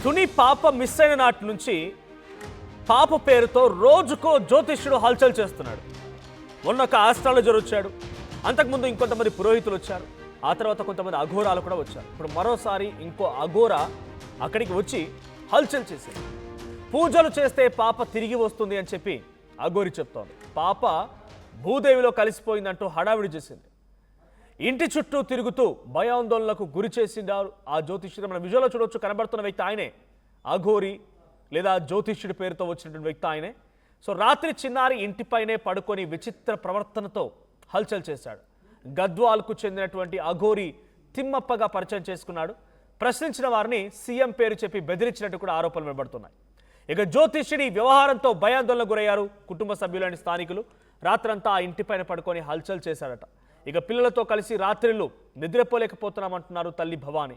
తుని పాప మిస్ అయిన నాటి నుంచి పాప పేరుతో రోజుకో జ్యోతిష్యుడు హల్చల్ చేస్తున్నాడు. మొన్న ఒక ఆస్ట్రాలజర్ వచ్చాడు, అంతకుముందు ఇంకొంతమంది పురోహితులు వచ్చారు, ఆ తర్వాత కొంతమంది అఘోరాలు కూడా వచ్చారు. ఇప్పుడు మరోసారి ఇంకో అఘోరా అక్కడికి వచ్చి హల్చల్ చేశాడు. పూజలు చేస్తే పాప తిరిగి వస్తుంది అని చెప్పి అఘోరి చెప్తోంది. పాప భూదేవిలో కలిసిపోయిందంటూ హడావిడి చేసింది. ఇంటి చుట్టూ తిరుగుతూ భయాందోళనకు గురి చేసిండారు ఆ జ్యోతిష్యుడు. మన విజువల్లో చూడొచ్చు, కనబడుతున్న వ్యక్తి ఆయనే అఘోరి లేదా జ్యోతిష్యుడి పేరుతో వచ్చినటువంటి వ్యక్తి ఆయనే. సో రాత్రి చిన్నారి ఇంటిపైనే పడుకొని విచిత్ర ప్రవర్తనతో హల్చల్ చేశాడు. గద్వాల్కు చెందినటువంటి అఘోరి తిమ్మప్పగా పరిచయం చేసుకున్నాడు. ప్రశ్నించిన వారిని సీఎం పేరు చెప్పి బెదిరించినట్టు కూడా ఆరోపణలు వినబడుతున్నాయి. ఇక జ్యోతిష్యుడి వ్యవహారంతో భయాందోళనకు గురయ్యారు కుటుంబ సభ్యులని స్థానికులు. రాత్రంతా ఆ ఇంటిపైన పడుకొని హల్చల్ చేశాడట. ఇక పిల్లలతో కలిసి రాత్రిళ్ళు నిద్రపోలేకపోతున్నామంటున్నారు తల్లి భవాని.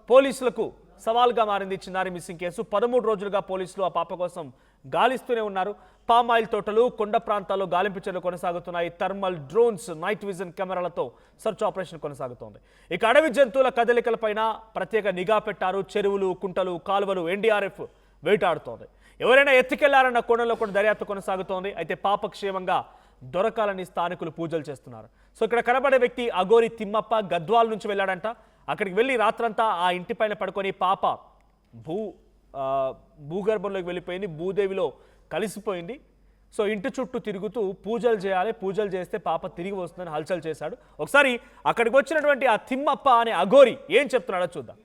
పోలీసులకు సవాల్గా మారింది చిన్నారి మిస్సింగ్ కేసు. 13 రోజులుగా పోలీసులు ఆ పాప కోసం గాలిస్తూనే ఉన్నారు. పామాయిల్ తోటలు, కొండ ప్రాంతాల్లో గాలింపు చర్యలు కొనసాగుతున్నాయి. థర్మల్ డ్రోన్స్, నైట్ విజన్ కెమెరాలతో సెర్చ్ ఆపరేషన్ కొనసాగుతోంది. ఇక అడవి జంతువుల కదలికలపైన ప్రత్యేక నిఘా పెట్టారు. చెరువులు, కుంటలు, కాలువలు ఎన్డీఆర్ఎఫ్ వేటాడుతోంది. ఎవరైనా ఎత్తుకెళ్లారన్న కోణంలో కూడా దర్యాప్తు కొనసాగుతోంది. అయితే పాప క్షేమంగా దొరకాలని స్థానికులు పూజలు చేస్తున్నారు. సో ఇక్కడ కనబడే వ్యక్తి అఘోరి తిమ్మప్ప గద్వాల్ నుంచి వెళ్ళాడంట. అక్కడికి వెళ్ళి రాత్రంతా ఆ ఇంటిపైన పడుకొని పాప భూగర్భంలోకి వెళ్ళిపోయింది, భూదేవిలో కలిసిపోయింది. సో ఇంటి చుట్టూ తిరుగుతూ పూజలు చేయాలి, పూజలు చేస్తే పాప తిరిగి వస్తుందని హల్చల్ చేశాడు. ఒకసారి అక్కడికి వచ్చినటువంటి ఆ తిమ్మప్ప అనే అఘోరి ఏం చెప్తున్నాడో చూద్దాం.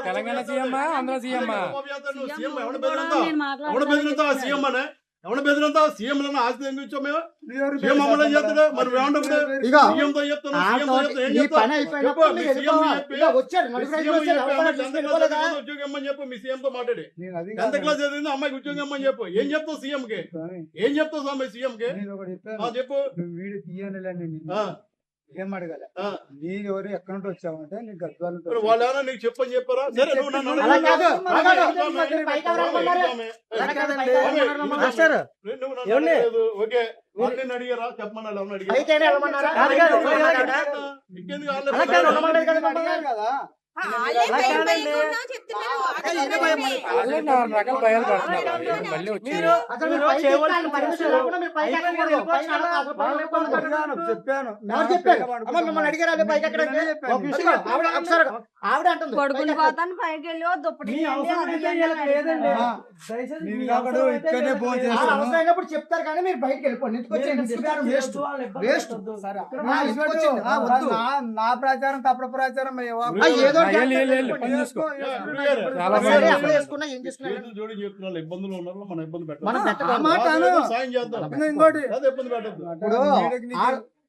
తెలంగాణ సీఎం ఆంధ్ర సీఎం ఎవడ బెదిరంతా సీఎం ఆస్తి తెంగించాం మేము. సీఎం అమలు చేస్తాడు మరి ఉద్యోగం అని చెప్పు. మీ సీఎం తో మాట్లాడి 10th క్లాస్ చదివింది అమ్మాయికి ఉద్యోగం అని చెప్పు. ఏం చెప్తావు సీఎం కి? ఏం చెప్తావు స్వామి సీఎం కి? చెప్పు. ఏం అడగాలి? నేను ఎవరు ఎక్కడ నుండి వచ్చావంటే నీకు గద్వాలు వాళ్ళు ఏమైనా నీకు చెప్పని చెప్పారా? సరే నువ్వు నన్ను ఓకే వాళ్ళని అడిగారా? చెప్పమన్నా కదా. పడుకుని పోతాను పైకి వెళ్ళి చెప్తారు కానీ మీరు బయటకు వెళ్ళిపోండి. నా ప్రచారం తప్పుడు ప్రచారం ఏదో ఇబ్బందులు ఉన్నారు. మన ఇబ్బంది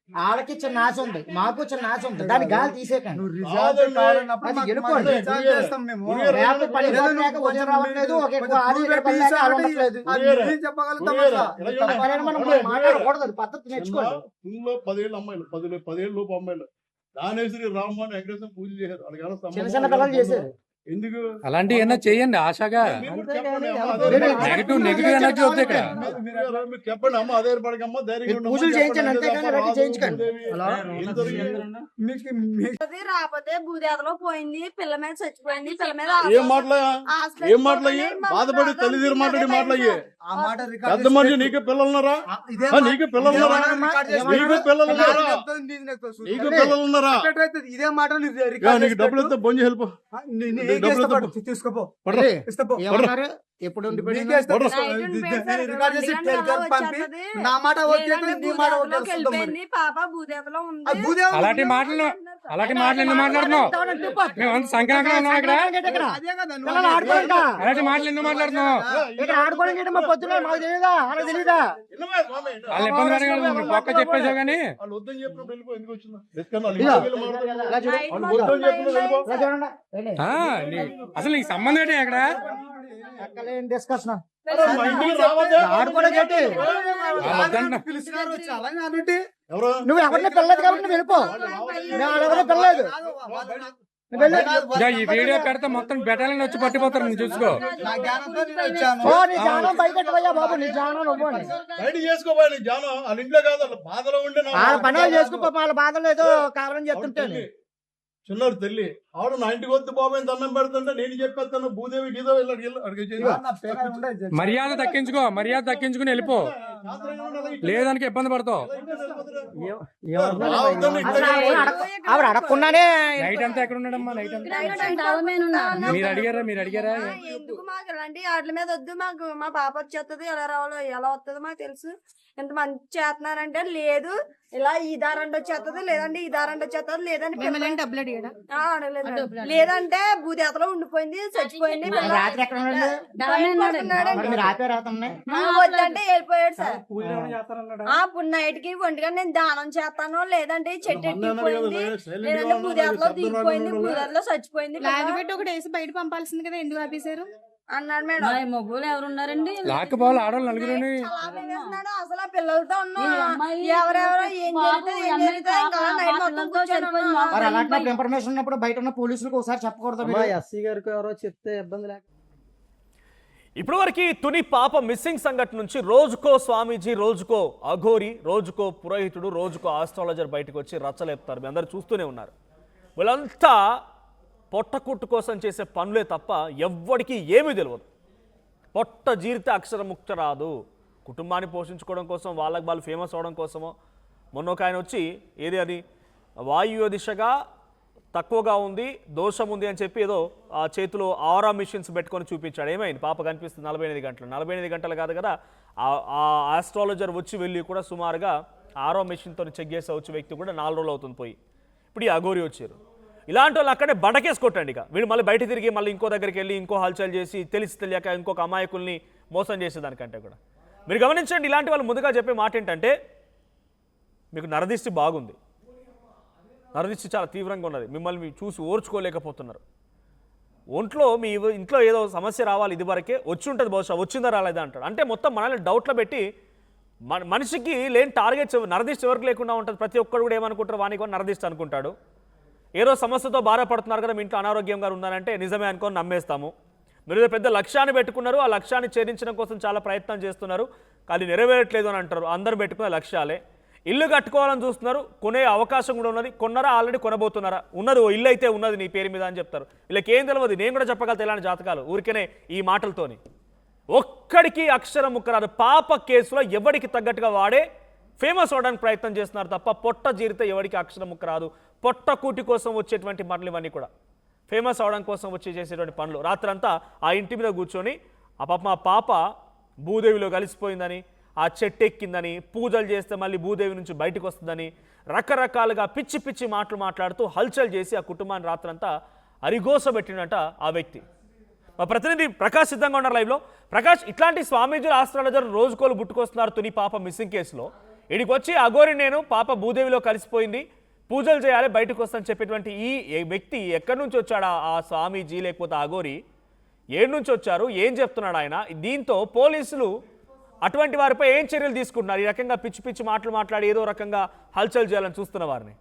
వాళ్ళకి చిన్న ఆశ ఉంది, మాకు చిన్న ఆశ ఉంది. దాని గాలి తీసేకండి. మాట్లాడకూడదు, పద్ధతి నేర్చుకోండి. 10 అమ్మాయిలు 10 లోపు అమ్మాయిలు దానేశ్వరి రామ్మోహన్ వెంకటేశ్వర పూజ చేశారు. చిన్న చిన్న పిల్లలు చేశారు. ఎందుకు అలాంటివి ఏమన్నా చేయండి ఆశగా. నెగిటివ్ ఎనర్జీ వద్దు ఇక్కడ. చెప్పండి అమ్మ, అదే పడకమ్మ ధైర్యం పూజలు చేయించండి, అంతేగాని రెడీ చేయించకండి. రాకపోతే భూదేవలో పోయింది, పిల్ల మీద చచ్చిపోయింది, పిల్ల మీద ఏం మాటలయ్యే? బాధపడి తల్లిదండ్రులు మాట్లాడి మాటలయ్యే. పెద్ద మనిషి నీకు పిల్లలున్నారా? నీకు పిల్లలున్నారా? ఇదే మాట నీకు డబ్బులు ఇస్తే బొంజి హెల్ప్ తీసుకోపో. ఎప్పుడు నా మాట పాప భూదేవలో ఉంది. అలాంటి మాటలు ఎందుకు మాట్లాడుతున్నావు? మేము సంక్రాంతి ఉన్నాం ఇక్కడ. అలాంటి మాటలు ఎందుకు మాట్లాడుతున్నావు? వాళ్ళు ఇబ్బంది పడగలరు. పక్క చెప్పేసావు కానీ అసలు నీకు సంబంధం ఏంటి అక్కడ? డిస్కషన్ ఎవరు నువ్వు ఎవరిని పిల్లలేదు కాబట్టి నువ్వు వెళ్ళిపో. ఎవరిని పిల్లలేదు. ఇదా ఈ వీడియో పెడితే మొత్తం బెటాలియన్ వచ్చి పట్టిపోతారు, నేను చూసుకో. నా జ్ఞానంతో నేను వచ్చాను. ఓ, నీ జ్ఞానం బయటెట్టుకోయ్యా బాబు, నీ జ్ఞానం నువ్వు అని. బయట చేసుకోపోయి నీ జానం వాళ్ళ ఇంట్లో కాదు, వాళ్ళ బాధలో ఉండే వాళ్ళ పనులు చేసుకో, వాళ్ళ బాధలు ఏదో కావాలని చెప్తుంటే చిన్నారు తల్లి ఆవిడ నా ఇంటికి వద్దు బాబాయ్ దండం పెడుతుంటే నేను చెప్పేస్తాను భూదేవి గీదో అడిగి నా పేరు ఉండదు. మర్యాద దక్కించుకో, మర్యాద దక్కించుకుని వెళ్ళిపో, లేదానికి ఇబ్బంది పడతావు. ఆవిడ అడగకుండానే నైట్ అంతా ఎక్కడ ఉన్నాడమ్మా? నైట్ అంతా మీరు అడిగారా? ఎందుకు మాకు ఇలాంటి వాటి మీద వద్దు, మాకు మా పాప వచ్చేస్తుంది, ఎలా రావాలో ఎలా వస్తుందో మాకు తెలుసు. ఎంత మంచి చేస్తున్నారంటే లేదు, ఇలా ఈ దారంటే వచ్చేస్తుంది, లేదంటే ఈ దారంటే వచ్చేస్తుంది, లేదంటే భూదేతలో ఉండిపోయింది, చచ్చిపోయింది. రాత్రి ఎక్కడ ఉన్నాడు? మీరు ఆపే రాతండి వద్దంటే వెళ్ళిపోయాడు సార్. ఇప్పుడు నైట్ కి ఒంటిగా నేను దానం చేస్తాను, లేదంటే చెట్టు ఎట్టిపోయింది, లేదంటే భూదేతలో దిగిపోయింది, భూదేతలో చచ్చిపోయింది ఒకటి వేసి బయట పంపాల్సింది కదా, ఎందుకు ఆపేశారు అన్నాడు మేడం. మొగ్గులు ఎవరున్నారండి? లాక్కుపోవాలి ఆడవాళ్ళు నలుగురుని. అసలు ఆ పిల్లలతో ఎవరెవరో ఏం జరుగుతుంది మరి అలాంటి ఇన్ఫర్మేషన్ ఉన్నప్పుడు బయట ఉన్న పోలీసులకు ఒకసారి చెప్పకూడదు? ఎస్సీ గారికి ఎవరో చెప్తే ఇబ్బంది లేక ఇప్పటి వరకు తుని పాప మిస్సింగ్ సంఘటన నుంచి రోజుకో స్వామీజీ, రోజుకో అఘోరి, రోజుకో పురోహితుడు, రోజుకో ఆస్ట్రాలజర్ బయటకు వచ్చి రచ్చలేపుతారు. మీ అందరూ చూస్తూనే ఉన్నారు. వీళ్ళంతా పొట్టకుట్టు కోసం చేసే పనులే తప్ప ఎవ్వడికి ఏమీ తెలియదు. పొట్ట జీరితే అక్షరముక్త రాదు. కుటుంబాన్ని పోషించుకోవడం కోసం, వాళ్ళకి వాళ్ళు ఫేమస్ అవడం కోసమో. మొన్న ఒక ఆయన వచ్చి ఏది అది వాయువ్య దిశగా తక్కువగా ఉంది, దోషం ఉంది అని చెప్పి ఏదో ఆ చేతిలో ఆరా మిషన్స్ పెట్టుకొని చూపించాడు. ఏమైంది? పాప కనిపిస్తుంది 48 గంటలు. 48 గంటలు కాదు కదా, ఆ ఆస్ట్రాలజర్ వచ్చి వెళ్ళి కూడా సుమారుగా ఆరో మిషన్తో చెక్ చేసే వచ్చే వ్యక్తి కూడా 4 రోజులు అవుతుంది పోయి. ఇప్పుడు ఈ అఘోరి వచ్చారు. ఇలాంటి వాళ్ళు అక్కడే బడకేసి కొట్టండి. ఇక వీడు మళ్ళీ బయట తిరిగి మళ్ళీ ఇంకో దగ్గరికి వెళ్ళి ఇంకో హల్చల్ చేసి తెలిసి తెలియక ఇంకొక అమాయకుల్ని మోసం చేసేదానికంటే కూడా మీరు గమనించండి. ఇలాంటి వాళ్ళు ముందుగా చెప్పే మాట ఏంటంటే, మీకు నరదిష్టి బాగుంది, నరదిష్టి చాలా తీవ్రంగా ఉన్నది, మిమ్మల్ని చూసి ఓర్చుకోలేకపోతున్నారు, ఒంట్లో మీ ఇంట్లో ఏదో సమస్య రావాలి, ఇది వరకే వచ్చి ఉంటుంది, బహుశా వచ్చిందా రాలేదా అంటాడు. అంటే మొత్తం మనల్ని డౌట్లో పెట్టి మనిషికి లేని టార్గెట్స్, నరదిష్టి ఎవరికి లేకుండా ఉంటుంది. ప్రతి ఒక్కరు కూడా ఏమనుకుంటారు, వానికి కూడా నరదిష్టి అనుకుంటాడు. ఏదో సమస్యతో బాధపడుతున్నారు కదా, మీ ఇంట్లో అనారోగ్యంగా ఉన్నారంటే నిజమే అనుకొని నమ్మేస్తాము. మీరు పెద్ద లక్ష్యాన్ని పెట్టుకున్నారు, ఆ లక్ష్యాన్ని ఛేదించడం కోసం చాలా ప్రయత్నం చేస్తున్నారు, కానీ నెరవేరట్లేదు అని అంటారు. అందరూ పెట్టుకునే లక్ష్యాలే. ఇల్లు కట్టుకోవాలని చూస్తున్నారు, కొనే అవకాశం కూడా ఉన్నది, కొన్నారా, ఆల్రెడీ కొనబోతున్నారా, ఉన్నది ఓ ఇల్లు అయితే ఉన్నది నీ పేరు మీద అని చెప్తారు. వీళ్ళకి ఏం తెలియదు. నేను కూడా చెప్పగలుగుతా ఇలాంటి జాతకాలు ఊరికేనే ఈ మాటలతోని. ఒక్కడికి అక్షరం ముక్కరాదు. పాప కేసులో ఎవరికి తగ్గట్టుగా వాడే ఫేమస్ అవడానికి ప్రయత్నం చేస్తున్నారు తప్ప పొట్ట జీరితే ఎవరికి అక్షరం ముక్క రాదు. పొట్ట కూటి కోసం వచ్చేటువంటి పనులు ఇవన్నీ కూడా ఫేమస్ అవడం కోసం వచ్చి చేసేటువంటి పనులు. రాత్రంతా ఆ ఇంటి మీద కూర్చొని మా పాప భూదేవిలో కలిసిపోయిందని, ఆ చెట్టు ఎక్కిందని, పూజలు చేస్తే మళ్ళీ భూదేవి నుంచి బయటకు వస్తుందని రకరకాలుగా పిచ్చి పిచ్చి మాటలు మాట్లాడుతూ హల్చల్ చేసి ఆ కుటుంబాన్ని రాత్రంతా అరిగోసబెట్టినట ఆ వ్యక్తి. మా ప్రతినిధి ప్రకాష్ సిద్ధంగా ఉన్నారు లైవ్లో. ప్రకాష్, ఇట్లాంటి స్వామీజీలు, ఆస్ట్రాలజర్ రోజుకోలు బుట్టుకొస్తున్నారు తుని పాప మిస్సింగ్ కేసులో. ఇడికి వచ్చి అఘోరి నేను పాప భూదేవిలో కలిసిపోయింది, పూజలు చేయాలి, బయటకు వస్తానని చెప్పేటువంటి ఈ వ్యక్తి ఎక్కడి నుంచి వచ్చాడు? ఆ స్వామీజీ లేకపోతే అఘోరి ఏడు నుంచి వచ్చారు, ఏం చెప్తున్నాడు ఆయన? దీంతో పోలీసులు అటువంటి వారిపై ఏం చర్యలు తీసుకుంటున్నారు? ఈ రకంగా పిచ్చి పిచ్చి మాటలు మాట్లాడి ఏదో రకంగా హల్చల్ చేయాలని చూస్తున్న వారిని.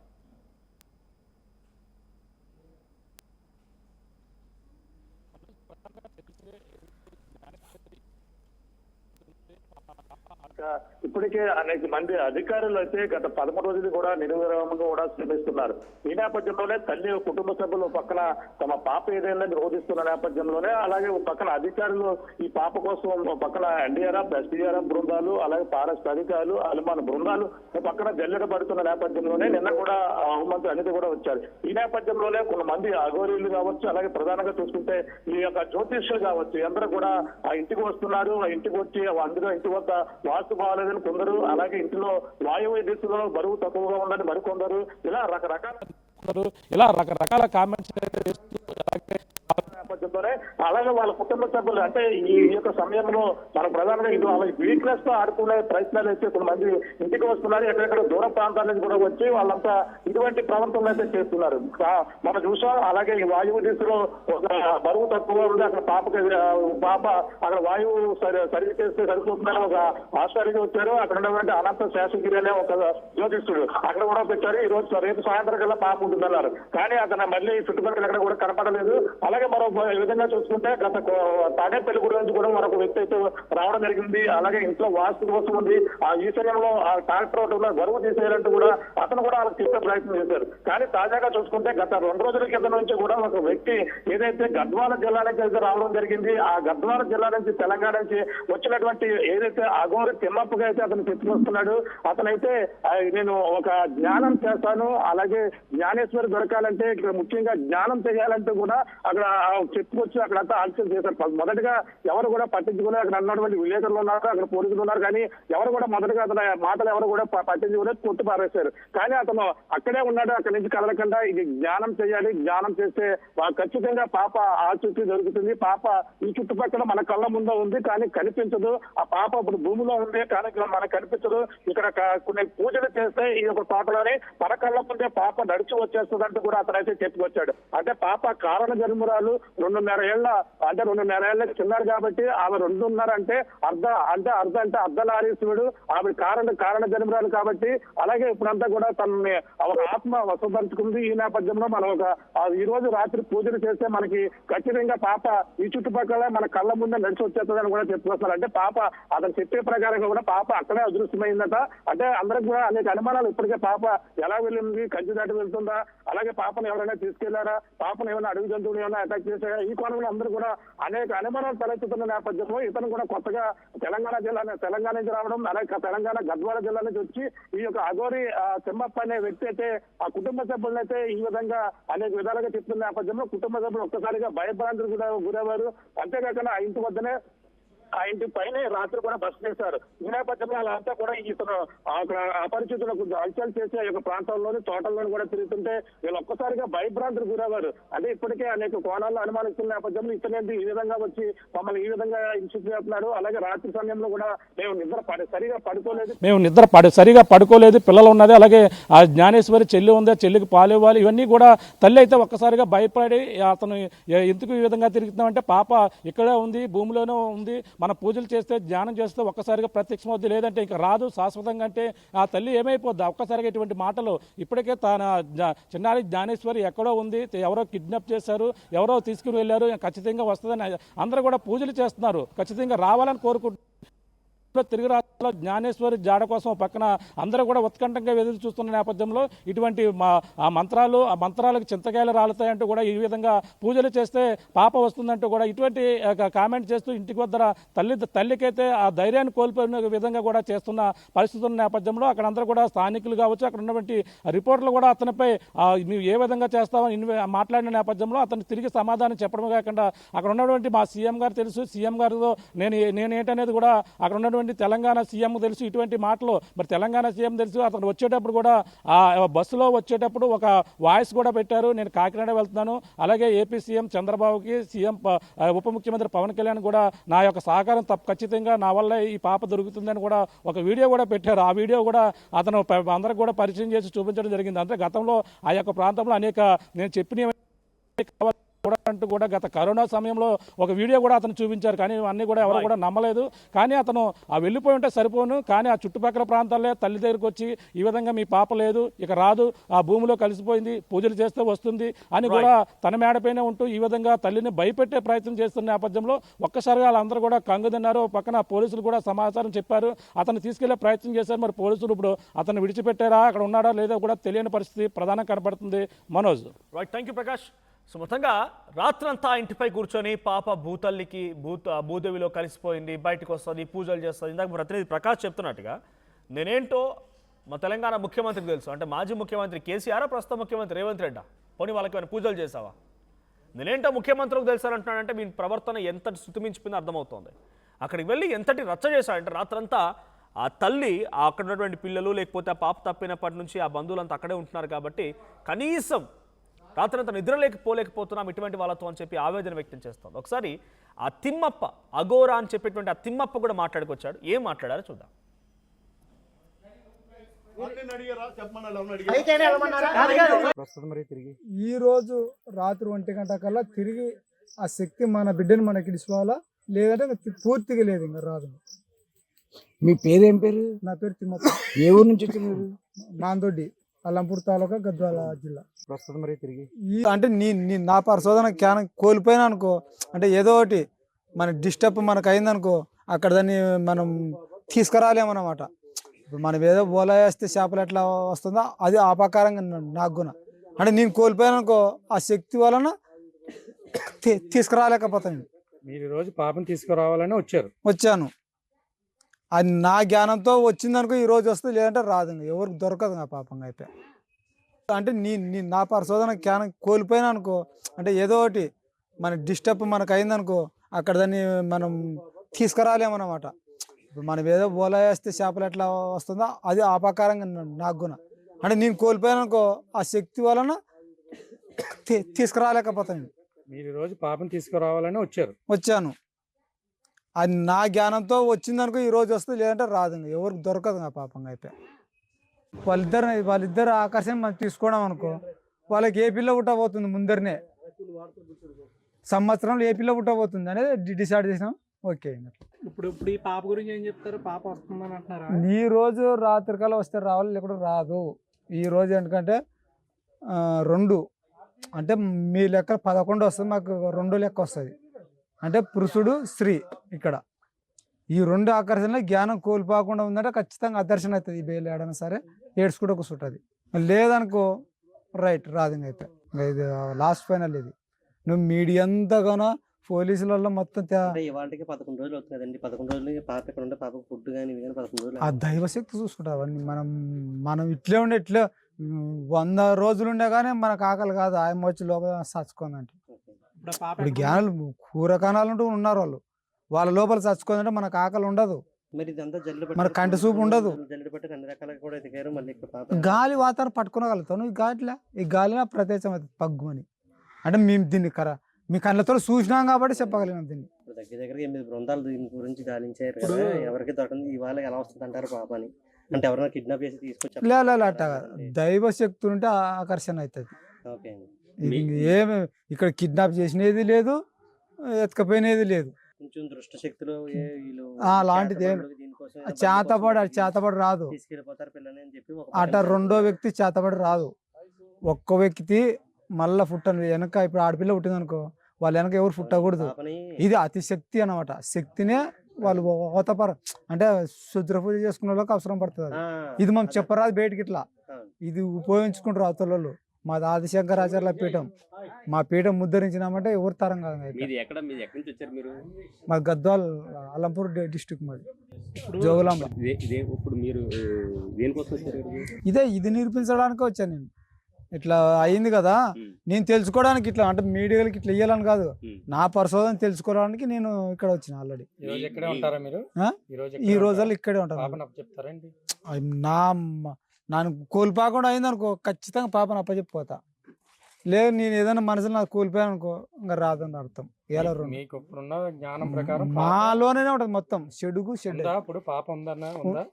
ఇప్పటికే అనేక మంది అధికారులు అయితే గత 11 రోజులు కూడా నిర్విరామంగా కూడా శ్రమిస్తున్నారు. ఈ నేపథ్యంలోనే తల్లి, కుటుంబ సభ్యులు పక్కన తమ పాప ఏదైనా రోధిస్తున్న నేపథ్యంలోనే, అలాగే పక్కన అధికారులు ఈ పాప కోసం పక్కన ఎన్డీఆర్ఎఫ్, ఎస్డీఆర్ఎఫ్ బృందాలు, అలాగే ఫారెస్ట్ అధికారులు, అనుమాన బృందాలు పక్కన జల్లెడ పడుతున్న నేపథ్యంలోనే నిన్న కూడా హోంమంత్రి అనిత కూడా వచ్చారు. ఈ నేపథ్యంలోనే కొంతమంది అఘోరీలు కావచ్చు, అలాగే ప్రధానంగా చూసుకుంటే ఈ యొక్క జ్యోతిష్యులు కావచ్చు, అందరూ కూడా ఆ ఇంటికి వస్తున్నారు. ఆ ఇంటికి వచ్చి అందులో ఇంటి వద్ద వాస్తు బాగాలేదని కొందరు, అలాగే ఇంటిలో వాయువ్య దిశలో బరువు తక్కువగా ఉందని మరికొందరు, ఇలా రకరకాల కామెంట్స్ నేపథ్యంలోనే అలాగే వాళ్ళ కుటుంబ సభ్యులు అంటే ఈ యొక్క సమయంలో మన ప్రధానంగా ఇది వాళ్ళ వీక్నెస్ తో ఆడుకునే ప్రయత్నాలు అయితే కొంతమంది ఇంటికి వస్తున్నారు, ఎక్కడెక్కడ దూర ప్రాంతాల నుంచి కూడా వచ్చి వాళ్ళంతా ఇటువంటి ప్రవర్తనలు అయితే చేస్తున్నారు. మనం చూసాం. అలాగే ఈ వాయువు దిశలో ఒక బరువు తక్కువ ఉంది, అక్కడ పాప అక్కడ వాయువు సర్వీస్ చేస్తే సరిపోతుందని ఒక ఆస్ట్రేలియా వచ్చారు. అక్కడ ఉన్నటువంటి అనంత శేషగిరి అనే ఒక జ్యోతిష్యుడు అక్కడ కూడా పెట్టారు. ఈ రోజు రేపు సాయంత్రం కల్లా పాప ఉంటుందన్నారు, కానీ అతను మళ్ళీ చుట్టుపక్కల ఎక్కడ కూడా కనపడలేదు. అలాగే మరో విధంగా చూసుకుంటే గత తాడేపల్లి గుడి నుంచి కూడా మరొక వ్యక్తి అయితే రావడం జరిగింది. అలాగే ఇంట్లో వాస్తు కోసం ఉంది, ఆ ఈశాన్యంలో ఆ ట్రాక్టర్ ఒకటి బరువు తీసేయాలంటూ కూడా అతను కూడా వాళ్ళకి చెప్పే ప్రయత్నం చేశారు. కానీ తాజాగా చూసుకుంటే గత 2 రోజుల క్రితం నుంచి కూడా ఒక వ్యక్తి ఏదైతే గద్వాల జిల్లా నుంచి అయితే రావడం జరిగింది. ఆ గద్వాల జిల్లా నుంచి తెలంగాణ నుంచి వచ్చినటువంటి ఏదైతే అఘోరి తిమ్మప్పగా అయితే అతను చెప్పుకొస్తున్నాడు. అతనైతే నేను ఒక జ్ఞానం చేస్తాను, అలాగే జ్ఞానేశ్వరి దొరకాలంటే ఇక్కడ ముఖ్యంగా జ్ఞానం చేయాలంటూ కూడా అక్కడ చెప్పుకొచ్చి అక్కడంతా ఆలోచన చేశారు. మొదటగా ఎవరు కూడా పట్టించుకుని అక్కడ అన్నటువంటి విలేకరులు ఉన్నారు, అక్కడ పోలీసులు ఉన్నారు, కానీ ఎవరు కూడా మొదటగా అతని మాటలు ఎవరు కూడా పట్టించుకుని కొట్టు పారేశారు. కానీ అతను అక్కడే ఉన్నాడు, అక్కడి నుంచి కదలకుండా ఇది జ్ఞానం చేయాలి, జ్ఞానం చేస్తే ఖచ్చితంగా పాప ఆచూకీ దొరుకుతుంది. పాప ఈ చుట్టుపక్కల మన కళ్ళ ముందు ఉంది కానీ కనిపించదు. ఆ పాప ఇప్పుడు భూమిలో ఉంది కానీ మనకు కనిపించదు. ఇక్కడ కొన్ని పూజలు చేస్తే ఈ యొక్క తోటలోనే మన కళ్ళ ముందే పాప నడిచి వచ్చేస్తుంది అంటూ కూడా అతనైతే చెప్పుకొచ్చాడు. అంటే పాప కారణ జన్మురాలు 2.5 ఏళ్ల అంటే 2.5 ఏళ్ళకి చిన్నారు కాబట్టి ఆమె 2.5 అంటే అర్ధనారీశ్వరుడు, ఆమె కారణ జన్మురాలు కాబట్టి అలాగే ఇప్పుడంతా కూడా తనని ఒక ఆత్మ వశపరుచుకుంది. ఈ నేపథ్యంలో మనం ఈ రోజు రాత్రి పూజలు చేస్తే మనకి ఖచ్చితంగా పాప ఈ చుట్టుపక్కల మన కళ్ళ ముందే నడిచి వచ్చేస్తుందని కూడా చెప్పుకొస్తారు. అంటే పాప అతను చెప్పే ప్రకారంగా కూడా పాప అక్కడే అదృశ్యమైందట. అంటే అందరికి కూడా అనేక అనుమానాలు ఇప్పటికే పాప ఎలా వెళ్ళింది, కంచి దాటి వెళ్తుందా, అలాగే పాపను ఎవరైనా తీసుకెళ్లారా, పాపను ఏమైనా అడుగు జంతువులు ఏమైనా అటాక్ చేశారా, ఈ కోణంలో అందరూ కూడా అనేక అనుమానాలు తలెత్తుతున్న నేపథ్యంలో ఇతను కూడా కొత్తగా తెలంగాణ నుంచి రావడం, అలాగే తెలంగాణ గద్వాల జిల్లా నుంచి వచ్చి ఈ యొక్క అఘోరి తిమ్మప్ప అనే వ్యక్తి అయితే ఆ కుటుంబ సభ్యులను అయితే ఈ విధంగా అనేక విధాలుగా చెప్తున్న నేపథ్యంలో కుటుంబ సభ్యులు ఒక్కసారిగా భయభ్రాంతులు గురయ్యారు. అంతేకాకుండా ఆ ఇంటి వద్దనే ఆ ఇంటి పైన రాత్రి కూడా బస్ చేశారు. ఈ నేపథ్యంలో వాళ్ళంతా కూడా ఇతను అపరిచితులకు హల్చల్ చేసే యొక్క ప్రాంతాల్లోని తోటల్లోని కూడా తిరుగుతుంటే వీళ్ళు ఒక్కసారిగా భయభ్రాంతులు గురయ్యారు. అంటే ఇప్పటికే అనేక కోణాల్లో అనుమానిస్తున్న నేపథ్యంలో ఇతనేంటి ఈ విధంగా వచ్చి మమ్మల్ని ఈ విధంగా హింసించి చేస్తున్నారు. అలాగే రాత్రి సమయంలో కూడా మేము సరిగా పడుకోలేదు, పిల్లలు ఉన్నది, అలాగే ఆ జ్ఞానేశ్వరి చెల్లి ఉంది, చెల్లికి పాలు ఇవ్వాలి, ఇవన్నీ కూడా తల్లి అయితే ఒక్కసారిగా భయపడి అతను ఎందుకు ఈ విధంగా తిరుగుతున్నామంటే పాప ఇక్కడే ఉంది, భూమిలోనే ఉంది, మన పూజలు చేస్తే ధ్యానం చేస్తే ఒక్కసారిగా ప్రత్యక్షమవుద్ది, లేదంటే ఇంకా రాదు శాశ్వతంగా అంటే ఆ తల్లి ఏమైపోద్ది. ఒక్కసారిగా ఇటువంటి మాటలు ఇప్పటికే తన చిన్నారి జ్ఞానేశ్వరి ఎక్కడో ఉంది, ఎవరో కిడ్నాప్ చేశారు, ఎవరో తీసుకుని వెళ్ళారు, ఖచ్చితంగా వస్తుందని అందరూ కూడా పూజలు చేస్తున్నారు, ఖచ్చితంగా రావాలని కోరుకుంటున్నారు. తిరిగి రాష్ట్రంలో జ్ఞానేశ్వరి జాడ కోసం పక్కన అందరూ కూడా ఉత్కంఠంగా ఎదురు చూస్తున్న నేపథ్యంలో ఇటువంటి ఆ మంత్రాలకు చింతకాయలు రాలుతాయంటూ కూడా ఈ విధంగా పూజలు చేస్తే పాప వస్తుందంటూ కూడా ఇటువంటి కామెంట్ చేస్తూ ఇంటికి వద్ద తల్లికైతే ఆ ధైర్యాన్ని కోల్పోయిన విధంగా కూడా చేస్తున్న పరిస్థితుల నేపథ్యంలో అక్కడ అందరూ కూడా స్థానికులు కావచ్చు, అక్కడ ఉన్నటువంటి రిపోర్టర్లు కూడా అతనిపై మేము ఏ విధంగా చేస్తామని మాట్లాడిన నేపథ్యంలో అతను తిరిగి సమాధానం చెప్పడమే కాకుండా అక్కడ ఉన్నటువంటి మా సీఎం గారు తెలుసు, సీఎం గారితో నేనేంటనేది కూడా అక్కడ ఉన్నటువంటి తెలంగాణ సీఎం తెలుసు, ఇటువంటి మాటలు మరి తెలంగాణ సీఎం తెలుసు. అతను వచ్చేటప్పుడు కూడా ఆ బస్సులో వచ్చేటప్పుడు ఒక వాయిస్ కూడా పెట్టారు, నేను కాకినాడ వెళ్తున్నాను, అలాగే ఏపీ సీఎం చంద్రబాబుకి సీఎం ఉప ముఖ్యమంత్రి పవన్ కళ్యాణ్ కూడా నా యొక్క సహకారం ఖచ్చితంగా నా వల్ల ఈ పాప దొరుకుతుందని కూడా ఒక వీడియో కూడా పెట్టారు. ఆ వీడియో కూడా అతను అందరికి కూడా పరిచయం చేసి చూపించడం జరిగింది. అంటే గతంలో ఆ యొక్క ప్రాంతంలో అనేక నేను చెప్పిన అంటూ కూడా గత కరోనా సమయంలో ఒక వీడియో కూడా అతను చూపించారు, కానీ అన్ని కూడా ఎవరు కూడా నమ్మలేదు. కానీ అతను ఆ వెళ్ళిపోయి ఉంటే సరిపోను, కానీ ఆ చుట్టుపక్కల ప్రాంతాల్లో తల్లి దగ్గరికి వచ్చి ఈ విధంగా మీ పాప లేదు, ఇక రాదు, ఆ భూమిలో కలిసిపోయింది, పూజలు చేస్తే వస్తుంది అని కూడా తన మేడపైన ఉంటూ ఈ విధంగా తల్లిని భయపెట్టే ప్రయత్నం చేస్తున్న నేపథ్యంలో ఒక్కసారిగా వాళ్ళందరూ కూడా కంగు తిన్నారు. పక్కన పోలీసులు కూడా సమాచారం చెప్పారు, అతను తీసుకెళ్లే ప్రయత్నం చేశారు. మరి పోలీసులు ఇప్పుడు అతను విడిచిపెట్టారా, అక్కడ ఉన్నాడా లేదా కూడా తెలియని పరిస్థితి ప్రధానంగా కనపడుతుంది. Manoj. Thank you Prakash. So మొత్తంగా రాత్రంతా ఇంటిపై కూర్చొని పాప భూదేవిలో కలిసిపోయింది, బయటకు వస్తుంది, పూజలు చేస్తుంది. ఇందాక ప్రతినిధి ప్రకాష్ చెప్తున్నట్టుగా నేనేంటో మా తెలంగాణ ముఖ్యమంత్రికి తెలుసు, అంటే మాజీ ముఖ్యమంత్రి కేసీఆర్, ప్రస్తుత ముఖ్యమంత్రి రేవంత్ రెడ్డి, పోనీ వాళ్ళకి ఏమైనా పూజలు చేసావా, నేనేంటో ముఖ్యమంత్రికి తెలుసానంటున్నాడంటే మీ ప్రవర్తన ఎంత శృతిమించిపోయిందో అర్థమవుతుంది. అక్కడికి వెళ్ళి ఎంతటి రచ్చ చేశాడంటే రాత్రంతా ఆ తల్లి అక్కడ ఉన్నటువంటి పిల్లలు లేకపోతే ఆ పాప తప్పినప్పటి నుంచి ఆ బంధువులంతా అక్కడే ఉంటున్నారు కాబట్టి కనీసం రాత్రంతా నిద్రపోలేకపోతున్నాం ఇటువంటి వాళ్ళతో అని చెప్పి ఆవేదన వ్యక్తం చేస్తోంది. ఒకసారి ఆ తిమ్మప్ప, అఘోరా అని చెప్పేటువంటి ఆ తిమ్మప్ప కూడా మాట్లాడుకొచ్చాడు. ఏం మాట్లాడారో చూద్దాం. ఈ రోజు రాత్రి 1 గంట కల్లా తిరిగి ఆ శక్తి మన బిడ్డని మనకి ఇసుకోవాలా, లేదంటే ఇంకా పూర్తిగా లేదు, ఇంకా రాదు. మీ పేరు ఏం పేరు? నా పేరు తిమ్మప్ప. ఏ ఊరు నుంచి వచ్చారు? మాందొడ్డి, అల్లంపూర్ తాలూకా, గద్వాల జిల్లా. ప్రస్తుతం మరి తిరిగి అంటే నా పరిశోధన జ్ఞానం కోల్పోయినా అనుకో, అంటే ఏదో ఒకటి మన డిస్టర్బ్ మనకు అయిందనుకో, అక్కడ దాన్ని మనం తీసుకురాలేమన్నమాట. ఇప్పుడు మనం ఏదో బోలా వేస్తే చేపలు ఎట్లా వస్తుందో అది ఆ ప్రకారంగా నాకు గుణ. అంటే నేను కోల్పోయాను అనుకో, ఆ శక్తి వలన తీసుకురాలేకపోతాను. మీరు ఈరోజు పాపం తీసుకురావాలని వచ్చాను. అది నా జ్ఞానంతో వచ్చిందనుకో ఈ రోజు వస్తుంది, లేదంటే రాదు. ఎవరికి దొరకదు నా పాపంగా అయితే. అంటే నా పరిశోధన జ్ఞానం కోల్పోయినా అనుకో, అంటే ఏదో ఒకటి మన డిస్టర్బ్ మనకు అయిందనుకో, అక్కడ దాన్ని మనం తీసుకురాలేమన్నమాట. ఇప్పుడు మనం ఏదో బోలా వేస్తే చేపలు ఎట్లా వస్తుందో అది ఆ ప్రకారంగా నాకు గుణ. అంటే నేను కోల్పోయాను అనుకో, ఆ శక్తి వలన తీసుకురాలేకపోతాను. మీరు ఈరోజు పాపం తీసుకురావాలని వచ్చాను. అది నా జ్ఞానంతో వచ్చిందనుకో ఈ రోజు వస్తుంది, లేదంటే రాదు. ఎవరికి దొరకదు నా పాపంగా అయితే. వాళ్ళిద్దరు ఆకర్షణ మనం తీసుకోవడం అనుకో, వాళ్ళకి ఏ పిల్ల పుట్టబోతుంది ముందరనే, సంవత్సరంలో ఏ పిల్ల పుట్టబోతుంది అనేది డిసైడ్ చేసినాం. ఓకే. ఇప్పుడు ఈ పాప గురించి ఏం చెప్తారు? పాప వస్తుందని అంటున్నారా? ఈ రోజు రాత్రికల్లా వస్తే రావాలి, లేకుండా రాదు. ఈ రోజు ఎందుకంటే 2 అంటే మీ లెక్క 11 వస్తుంది, మాకు 2 లెక్క వస్తుంది. అంటే పురుషుడు స్త్రీ. ఇక్కడ ఈ 2 ఆకర్షణలో జ్ఞానం కోల్పోకుండా ఉందంటే ఖచ్చితంగా ఆదర్శన అవుతుంది. ఈ బేలు ఏడైనా సరే ఏడ్చుకుంటూ కూర్చుంటుంది. లేదనుకో రైట్ రాదు. అయితే ఇది లాస్ట్ ఫైనల్. ఇది నువ్వు మీడియా అంతగానో పోలీసులలో మొత్తం ఇవాళకి 11 రోజులు అవుతుంది కదండి. 11 రోజులు పాప ఇక్కడ ఉంటే పాపకు ఫుడ్ కానీ ఇవి కానీ 11 రోజులు ఆ దైవశక్తి చూసుకుంటారు అవన్నీ. మనం ఇట్లే ఉండే, ఇట్లా 100 రోజులు ఉండే కానీ మనకు ఆకలి కాదు. ఆయన వచ్చి లోపల చచ్చుకుందంటే. ఇప్పుడు జ్ఞానులు కూరకానాలు అంటూ ఉన్నారు, వాళ్ళ లోపల చచ్చుకుందంటే మనకు ఆకలి ఉండదు. మరి ఇదంతా జల్లు మన కంటి చూపు ఉండదు. జల్లు పట్టి అన్ని రకాలుగా కూడా ఎదిగారు. మళ్ళీ ఇక్కడ పాప గాలి వాతావరణం పట్టుకోగలుగుతాను. ఈ గాలిలో ప్రత్యేకం అవుతుంది పగ్గు అని. అంటే మేము దీన్ని మీ కళ్ళతో చూసినాం కాబట్టి చెప్పగలిగినాం దీన్ని. దగ్గర దగ్గర 8 బృందాలు దీని గురించి గాలించారు కదా. ఎవరికి దొరకంది ఇవాళ ఎలా వస్తుంది అంటారు పాప అని. అంటే ఎవరైనా కిడ్నాప్ చేసి తీసుకొచ్చారు? లేదు అట్ట దైవ శక్తులు ఉంటే ఆకర్షణ అవుతుంది. ఓకే. ఏమి ఇక్కడ కిడ్నాప్ చేసినది లేదు, ఎత్తుకపోయినది లేదు. కొంచెం దృష్ట శక్తులు అలాంటిది చేతబడి రాదు. తీసుకెళ్ళిపోతారు పిల్లని అని చెప్పి అట రెండో వ్యక్తి చేతబడి రాదు. ఒక్క వ్యక్తి మళ్ళా పుట్టను వెనక. ఇప్పుడు ఆడపిల్ల పుట్టింది అనుకో, వాళ్ళ వెనక ఎవరు పుట్టకూడదు. ఇది అతి శక్తి అన్నమాట. శక్తినే వాళ్ళు అంటే శుద్ర పూజ చేసుకునే వాళ్ళకి అవసరం పడుతుంది. ఇది మనం చెప్పరాదు బయటికి. ఇట్లా ఇది ఉపయోగించుకుంటారు అవతల. మాది ఆదిశంకరాచార్యుల పీఠం. మా పీఠం ముద్దరించినామంటే ఎవరు తరం కాదు. మా గద్వాల్, అల్లంపూర్ డిస్ట్రిక్ట్ మాది, జోగులాంబ. ఇది నిరూపించడానికి వచ్చాను నేను. ఇట్లా అయింది కదా, నేను తెలుసుకోవడానికి. ఇట్లా అంటే మీడియాలకి ఇట్లా ఇయ్యాలని కాదు, నా పరిశోధన తెలుసుకోవడానికి నేను ఇక్కడ వచ్చిన. ఆల్రెడీ ఈ రోజుల్లో ఇక్కడే ఉంటాను. నన్ను కోల్పోకుండా అయింది అనుకో, ఖచ్చితంగా పాపను అప్పచెప్పిపోతా. లేదు నేను ఏదైనా మనసులో నాకు కోల్పోయాను అనుకో, ఇంకా రాదని అర్థం. మాలోనే ఉంటది మొత్తం. చెడుగు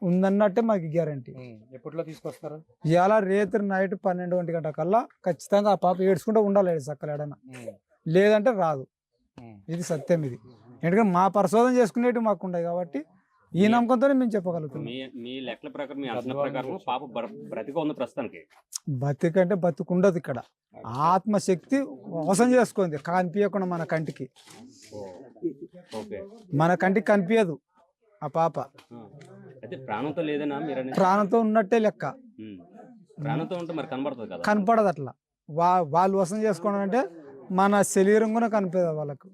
ఉందన్నట్టే మాకు గ్యారంటీ. ఎప్పట్లో తీసుకొస్తారు? ఇవాళ రేత్రి నైట్ 12 గంటల కల్లా ఖచ్చితంగా ఆ పాప ఏడ్చుకుంటూ ఉండాలి చక్కలు ఏడైనా, లేదంటే రాదు. ఇది సత్యం. ఇది ఎందుకంటే మా పరిశోధన చేసుకునేవి మాకు ఉన్నాయి కాబట్టి ఈ నమ్మకంతోనే మేము చెప్పగలుగుతాం. మీ లెక్కల ప్రకారం, మీ అంచనా ప్రకారం పాప బ్రతిక ఉంది ప్రస్తుతానికి. బతికంటే బతుకుండదు. ఇక్కడ ఆత్మశక్తి మోసం చేసుకుంది, కనిపించకుండా మన కంటికి. మన కంటికి కనిపించదు ఆ పాప. అయితే ప్రాణంతో లేదనా మీరు? ప్రాణంతో ఉన్నట్టే లెక్క. ప్రాణంతో ఉంటే మరి కనబడుతుంది కదా? కనపడదు. అట్లా వాళ్ళు వసం చేసుకోవడం అంటే మన శరీరం కూడా కనిపించదు వాళ్ళకు.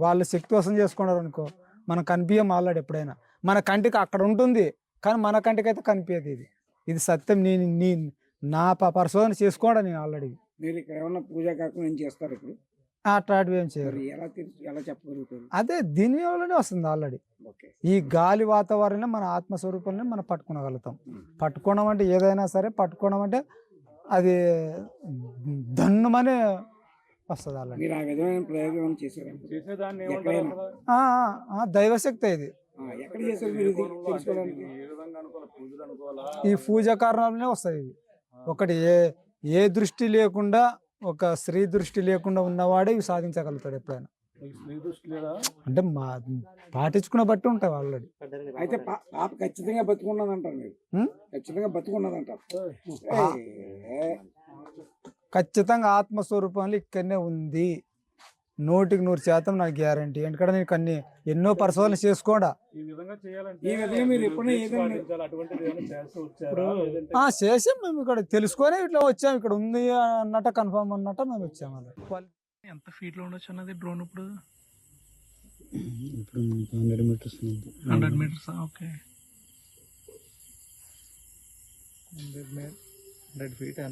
వాళ్ళు శక్తి వసం చేసుకున్నారు అనుకో, మనం కనిపించం. ఆల్రెడీ ఎప్పుడైనా మన కంటికి అక్కడ ఉంటుంది, కానీ మన కంటికి అయితే కనిపించదు. ఇది సత్యం. నేను నా పరిశోధన చేసుకోవడం. నేను ఆల్రెడీ మీరు ఇక్కడ ఏమన్నా పూజా కార్యక్రమం చేస్తారు? ఇప్పుడు అట్లాంటివి ఏం చేయరు. ఎలా చెప్పగలుగుతారు? అదే దీని వల్లనే వస్తుంది ఆల్రెడీ. ఈ గాలి వాతావరణం మన ఆత్మస్వరూపాన్ని మనం పట్టుకోగలుగుతాం. పట్టుకోవడం అంటే ఏదైనా సరే పట్టుకోవడం అంటే అది దన్నుమని వస్తుంది అలా. మీరు ఆ విధమైన ప్రయోగం చేశారు చేసేదాన్ని ఎక్కడైనా? దైవశక్తి ఇది. ఎక్కడ చేశారు మీరు ఇది తెలుసుకోవడానికి? ఈ పూజ కారణాలనే వస్తాయి ఇవి. ఒకటి ఏ దృష్టి లేకుండా, ఒక స్త్రీ దృష్టి లేకుండా ఉన్నవాడే ఇవి సాధించగలుగుతాడు ఎప్పుడైనా. అంటే పాటించుకున్న బట్టి ఉంటాయి ఆల్రెడీ. అయితే పాప ఖచ్చితంగా బతుకున్నదంటారు మీరు? ఖచ్చితంగా బతుకున్నదంటారు. ఖచ్చితంగా ఆత్మస్వరూపంలో ఇక్కడనే ఉంది, 100% నాకు గ్యారంటీ. ఎందుకంటే నేను ఎన్నో పరిశోధన చేసుకోడా ఈ విధంగా చేయాలంటే ఈ విధంగా మీరు ఎప్పుడైనా ఏదైనా చేసాం మేము. ఇక్కడ తెలుసుకొని ఇట్లా వచ్చాము, ఇక్కడ ఉంది అన్నట్ట కన్ఫర్మ్ అన్నట్టు మేము వచ్చాము. అలా ఎంత ఫీట్ లో ఉండొచ్చు అన్నది డ్రోన్ ఇప్పుడు? 100 మీటర్స్ 100 మీటర్స్. ఓకే, 100 feet అన్న.